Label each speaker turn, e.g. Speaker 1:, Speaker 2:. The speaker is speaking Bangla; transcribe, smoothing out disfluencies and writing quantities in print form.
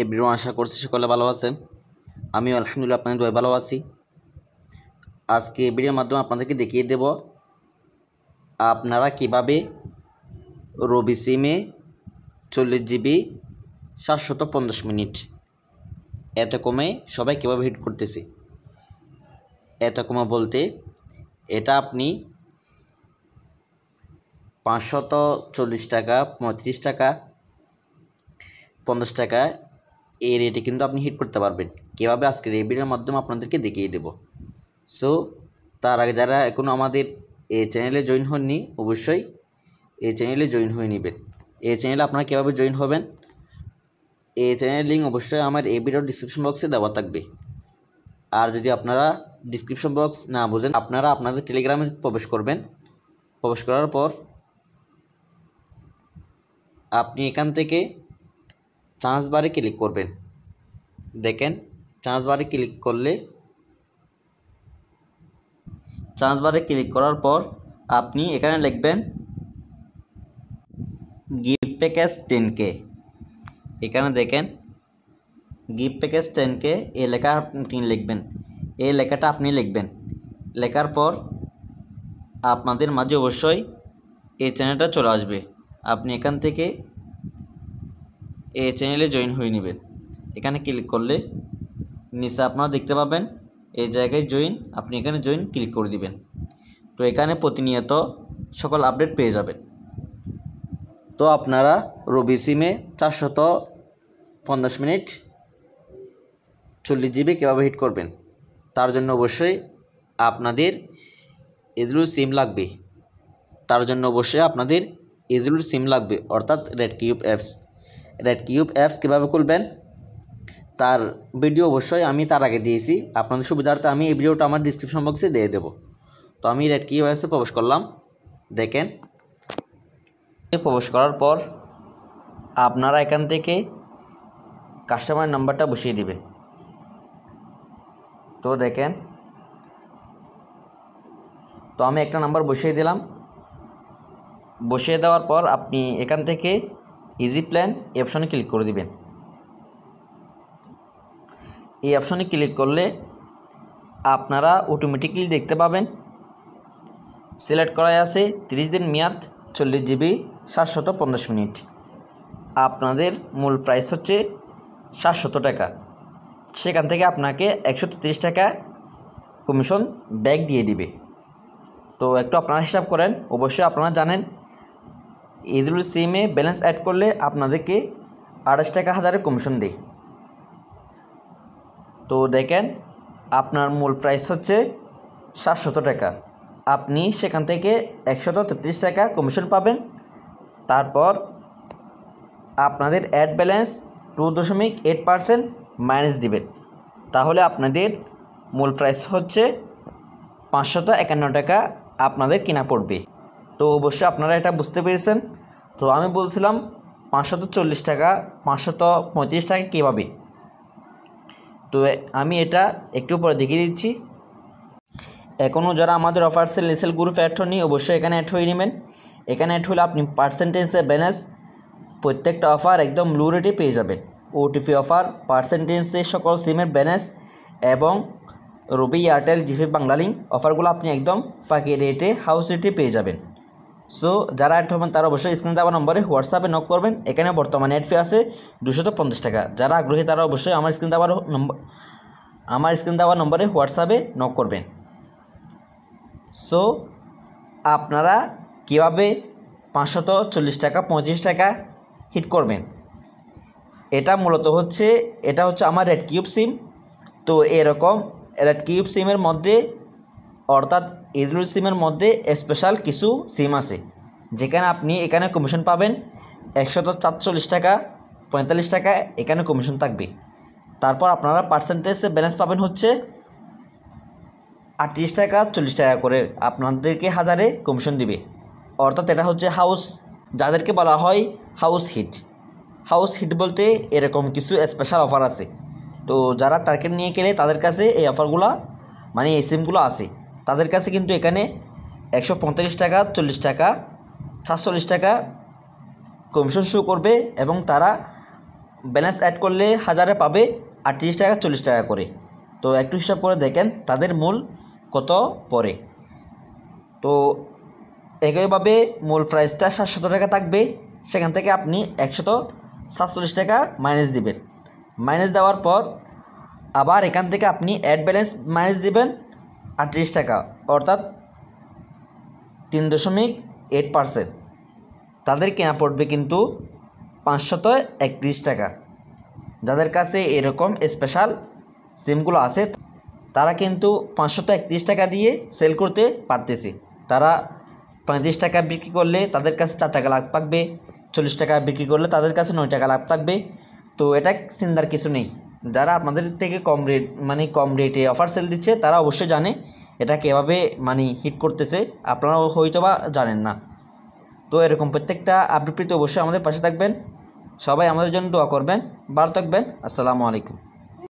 Speaker 1: এভরিওয়ান, আশা করছি সকলে ভালো আছেন। আমিও আলহামদুলিল্লাহ আপনাদের দোয়ায় ভালো আছি। আজকে ভিডিওর মাধ্যমে আপনাদেরকে দেখিয়ে দেব আপনারা কিভাবে রবি সিমে 40 GB 750 মিনিট এত কমে সবাই কীভাবে হিট করতেছে। এত কমে বলতে এটা আপনি 540 টাকা, 35 টাকা, 50 টাকা এই রেটে কিন্তু আপনি হিট করতে পারবেন। কীভাবে আজকের এই ভিডিওর মাধ্যমে আপনাদেরকে দেখিয়ে দেব। সো তার আগে যারা এখনও আমাদের এই চ্যানেলে জয়েন হননি, অবশ্যই এই চ্যানেলে জয়েন হয়ে নেবেন। এই চ্যানেলে আপনারা কীভাবে জয়েন হবেন, এই চ্যানেলের লিঙ্ক অবশ্যই আমার এই ভিডিওর ডিসক্রিপশন বক্সে দেওয়া থাকবে। আর যদি আপনারা ডিসক্রিপশন বক্স না বুঝেন, আপনারা আপনাদের টেলিগ্রামে প্রবেশ করবেন। প্রবেশ করার পর আপনি এখান থেকে চার্জ বারে ক্লিক করবেন। দেখেন, চার্জ বারে ক্লিক করলে চার্জ বারে ক্লিক করার পর আপনি এখানে লিখবেন গিফট প্যাকেজ 10K। এখানে দেখেন গিফট প্যাকেজ 10K এই লেখা আপনি লিখবেন। এই লেখাটা আপনি লিখবেন। লেখার পর আপনাদের মাঝে অবশ্যই এই চ্যানেলটা চলে আসবে। আপনি এখান থেকে এই চ্যানেলে জয়েন হয়ে নেবেন। এখানে ক্লিক করলে নিচে আপনারা দেখতে পাবেন এই জায়গায় জয়েন, আপনি এখানে জয়েন ক্লিক করে দিবেন। তো এখানে প্রতিনিয়ত সকল আপডেট পেয়ে যাবেন। তো আপনারা রবি সিমে 450 মিনিট 40 GB কীভাবে হিট করবেন, তার জন্য অবশ্যই আপনাদের এজরুল সিম লাগবে। তার জন্য অবশ্যই আপনাদের এজরুল সিম লাগবে, অর্থাৎ red cube apps. Red cube apps কীভাবে খুলবেন তার ভিডিও অবশ্যই আমি তার আগে দিয়েছি। আপনাদের সুবিধার্থে আমি এই ভিডিওটা আমার ডিসক্রিপশন বক্সে দিয়ে দেবো। তো আমি রেড কিউব অ্যাপসে প্রবেশ করলাম। দেখেন, প্রবেশ করার পর আপনারা এখান থেকে কাস্টমার নাম্বারটা বসিয়ে দিবে। তো দেখেন, তো আমি একটা নাম্বার বসিয়ে দিলাম। বসিয়ে দেওয়ার পর আপনি এখান থেকে ইজি প্ল্যান এই অপশনে ক্লিক করে দিবেন। এই অপশনে ক্লিক করলে আপনারা অটোমেটিকলি দেখতে পাবেন সিলেক্ট করাই আছে 30 দিন মেয়াদ, 40 GB 750 মিনিট। আপনাদের মূল প্রাইস হচ্ছে 700 টাকা। সেখান থেকে আপনাকে 133 টাকা কমিশন ব্যাক দিয়ে দিবে। তো একটু আপনারা হিসাব করেন। অবশ্যই আপনারা জানেন এজরুল সিমে ব্যালেন্স অ্যাড করলে আপনাদেরকে 28 টাকা হাজারে কমিশন দেয়। তো দেখেন, আপনার মূল প্রাইস হচ্ছে 700 টাকা। আপনি সেখান থেকে 133 টাকা কমিশন পাবেন। তারপর আপনাদের অ্যাড ব্যালেন্স 2.8% মাইনাস দিবেন। তাহলে আপনাদের মূল প্রাইস হচ্ছে 551 টাকা আপনাদের কিনা পড়বে। তো অবশ্যই আপনারা এটা বুঝতে পেরেছেন। তো আমি বলছিলাম 540 টাকা, 535 টাকা কীভাবে। তো আমি এটা একটু পরে দেখিয়ে দিচ্ছি। এখনও যারা আমাদের offer sale resale group add হয়নি, অবশ্যই এখানে অ্যাড হয়ে নেবেন। এখানে অ্যাড হলে আপনি পার্সেন্টেজে ব্যালেন্স প্রত্যেকটা অফার একদম লো রেটে পেয়ে যাবেন। ওটিপি অফার, পার্সেন্টেজে সকল সিমের ব্যালেন্স এবং রবি, এয়ারটেল, জিপি, বাংলালিংক অফারগুলো আপনি একদম ফাঁকি রেটে, হাউস রেটে পেয়ে যাবেন। সো যারা অ্যাড হবেন তারা অবশ্যই স্ক্রিনে দেওয়া নম্বরে হোয়াটসঅ্যাপে নক করবেন। এখানে বর্তমানে অ্যাড ফি আছে 250 টাকা। যারা আগ্রহী তারা অবশ্যই আমার স্ক্রিন দেওয়া নম্বরে হোয়াটসঅ্যাপে নক করবেন। সো আপনারা কীভাবে 540 টাকা 25 টাকা হিট করবেন, এটা মূলত হচ্ছে আমার রেড কিউব সিম। তো এরকম রেড কিউব সিমের মধ্যে, অর্থাৎ এজরুল সিমের মধ্যে স্পেশাল কিছু সিম আছে যেখানে আপনি এখানে কমিশন পাবেন 147 টাকা, 45 টাকা এখানে কমিশন থাকবে। তারপর আপনারা পার্সেন্টেজে ব্যালেন্স পাবেন হচ্ছে 38 টাকা, 40 টাকা করে আপনাদেরকে হাজারে কমিশন দিবে। অর্থাৎ এটা হচ্ছে হাউস, যাদেরকে বলা হয় হাউস হিট। হাউস হিট বলতে এরকম কিছু স্পেশাল অফার আছে। তো যারা টার্গেট নিয়ে গেলে তাদের কাছে এই অফারগুলো, মানে এই সিমগুলো আছে, তাদের কাছে কিন্তু এখানে 145 টাকা, 40 টাকা, 47 টাকা কমিশন শো করবে এবং তারা ব্যালেন্স অ্যাড করলে 1000-এ পাবে 38 টাকা 40 টাকা করে। তো একটু হিসাব করে দেখেন তাদের মূল কত পড়ে। তো একইভাবে মূল প্রাইসটা 700 টাকা থাকবে, সেখান থেকে আপনি 147 টাকা মাইনাস দিবেন। মাইনাস দেওয়ার পর আবার এখান থেকে আপনি অ্যাড ব্যালেন্স মাইনাস দিবেন 38 টাকা, অর্থাৎ 3.8%। তাদের কেনা পড়বে কিন্তু 531 টাকা। যাদের কাছে এরকম স্পেশাল সিমগুলো আছে তারা কিন্তু 531 টাকা দিয়ে সেল করতে পারতেছে। তারা 35 টাকা বিক্রি করলে তাদের কাছে 4 টাকা লাভ থাকবে, 40 টাকা বিক্রি করলে তাদের কাছে 9 টাকা লাভ থাকবে। তো এটা চিন্তার কিছু নেই। যারা আপনাদের থেকে কম রেটে অফার সেল দিচ্ছে তারা অবশ্যই জানে এটা কীভাবে হিট করতেছে, আপনারা হয়তো বা জানেন না। তো এরকম প্রত্যেকটা আপডেট পেতে অবশ্যই আমাদের পাশে থাকবেন। সবাই আমাদের জন্য দোয়া করবেন। ভালো থাকবেন। আসসালামু আলাইকুম।